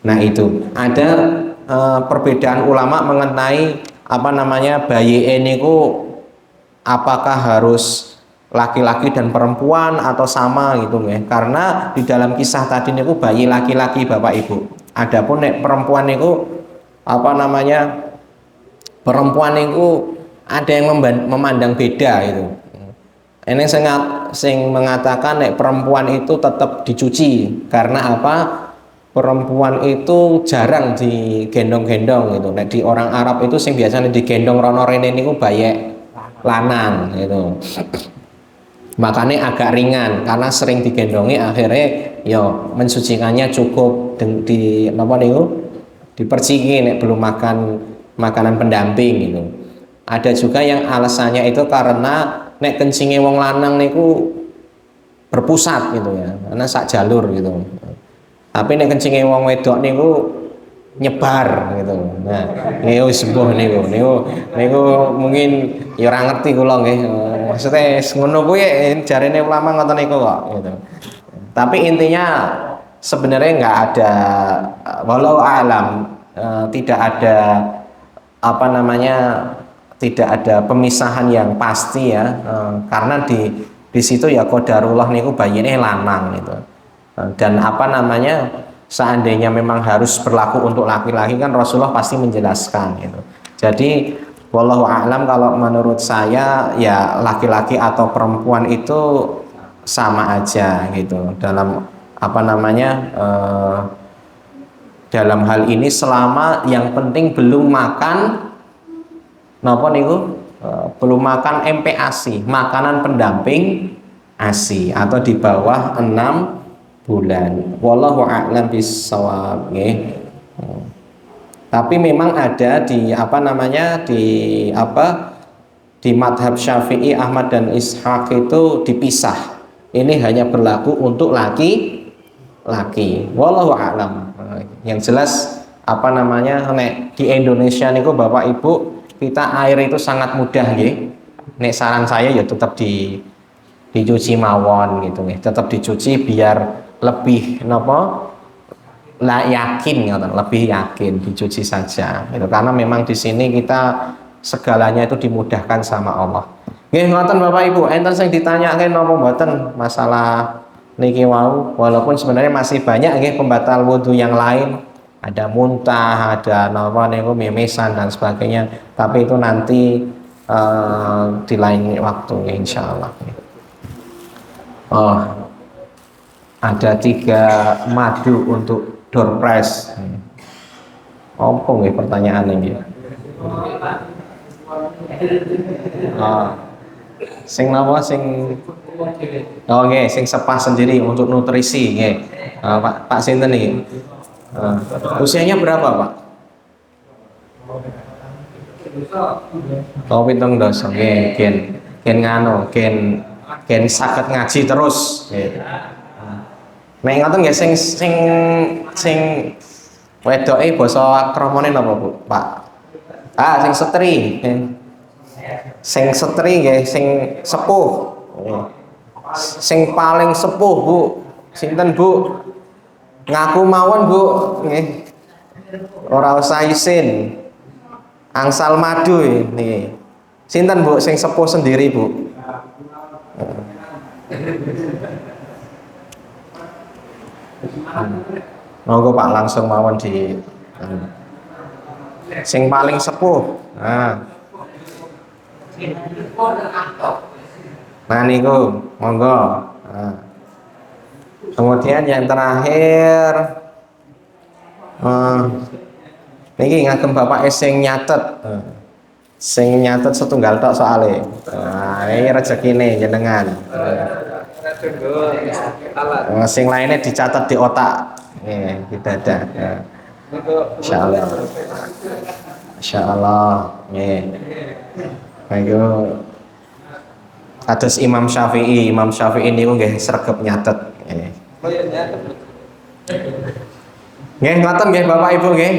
Nah itu ada perbedaan ulama mengenai bayi ini apakah harus laki-laki dan perempuan atau sama gitu ya. Karena di dalam kisah tadi niku bayi laki-laki Bapak Ibu. Adapun nek perempuan niku perempuan niku ada yang memandang beda itu. Ini sangat sing mengatakan nek perempuan itu tetap dicuci karena apa? Perempuan itu jarang digendong-gendong gitu. Nek di orang Arab itu sing biasanya digendong rono rene niku bayek lanang gitu. Makanya agak ringan karena sering digendongi akhirnya yo mensucikannya cukup di apa niku diperciki nek belum makan makanan pendamping gitu. Ada juga yang alasannya itu karena nek kencinge wong lanang niku berpusat gitu ya, karena sak jalur gitu. Tapi nek kencinge wong wedok niku nyebar gitu. Nah, niku sebuah niku mungkin ya ora ngerti kula nggih. Maksudnya ngono kuwi jarene ulama ngoten niku kok gitu. Tapi intinya sebenarnya nggak ada walau alam tidak ada apa namanya tidak ada pemisahan yang pasti ya karena di situ ya qadarullah niku bayine lanang gitu. Dan apa namanya seandainya memang harus berlaku untuk laki-laki kan Rasulullah pasti menjelaskan gitu. Jadi wallahu a'lam kalau menurut saya ya laki-laki atau perempuan itu sama aja gitu dalam apa namanya dalam hal ini selama yang penting belum makan napa niku belum makan MPASI, makanan pendamping ASI atau di bawah 6 bulan. Wallahu a'lam bissawab nggih. Tapi memang ada di apa namanya di madhab Syafi'i, Ahmad dan Ishaq itu dipisah. Ini hanya berlaku untuk laki-laki. Wallahu a'lam. Yang jelas apa namanya nek di Indonesia niku Bapak Ibu kita air itu sangat mudah nggih. Nek saran saya ya tetap dicuci mawon gitu nggih. Tetap dicuci biar lebih yakin lebih yakin dicuci saja gitu. Karena memang di sini kita segalanya itu dimudahkan sama Allah. Nggih ngoten Bapak Ibu, enten sing ditanyakan napa mboten masalah niki wau, walaupun sebenarnya masih banyak nggih pembatal wudu yang lain. Ada muntah, ada napa niku memesan dan sebagainya, tapi itu nanti di lain waktu insyaallah. Oh, ada 3 madu untuk door prize. Apa nggih pertanyaan ini? Sing napa sing nggih sing sepah sendiri untuk nutrisi nggih. Pak sinten niki? Usianya berapa, Pak? Oh, 17 nggih, gen nganu, gen saged ngaji terus nggih. Nek ngoten nggih sing wedoke basa kramane napa, Bu? Pak. Sing setri. Sing setri nggih, sing sepuh. Sing paling sepuh, Bu. Sinten, Bu? Ngaku mawon, Bu. Nggih. Ora usah isin. Angsal madu niki. Sinten, Bu, sing sepuh sendiri, Bu? Monggo Pak langsung mawon di sing paling sepuh. Nah niku monggo. Kemudian yang terakhir niki ngagem Bapak sing nyatet. Sing nyatet setunggal tok soalnya. Ini rezekine jenengan. Sing lainnya dicatat di otak. Kita ada. Insyaallah. Insyaallah. Ayo. Kados Imam Syafi'i niku nggih sregep nyatet. Nggih ngoten nggih Bapak Ibu nggih.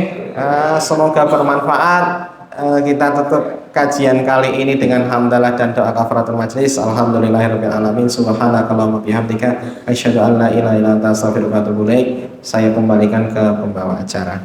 Semoga bermanfaat. Kita tutup kajian kali ini dengan hamdalah dan doa kafaratul majlis. Alhamdulillahirabbil alamin. Subhanakallahumma bihamdika asyhadu an la ilaha illa anta astaghfiruka wa atubu ilaik. Saya kembalikan ke pembawa acara.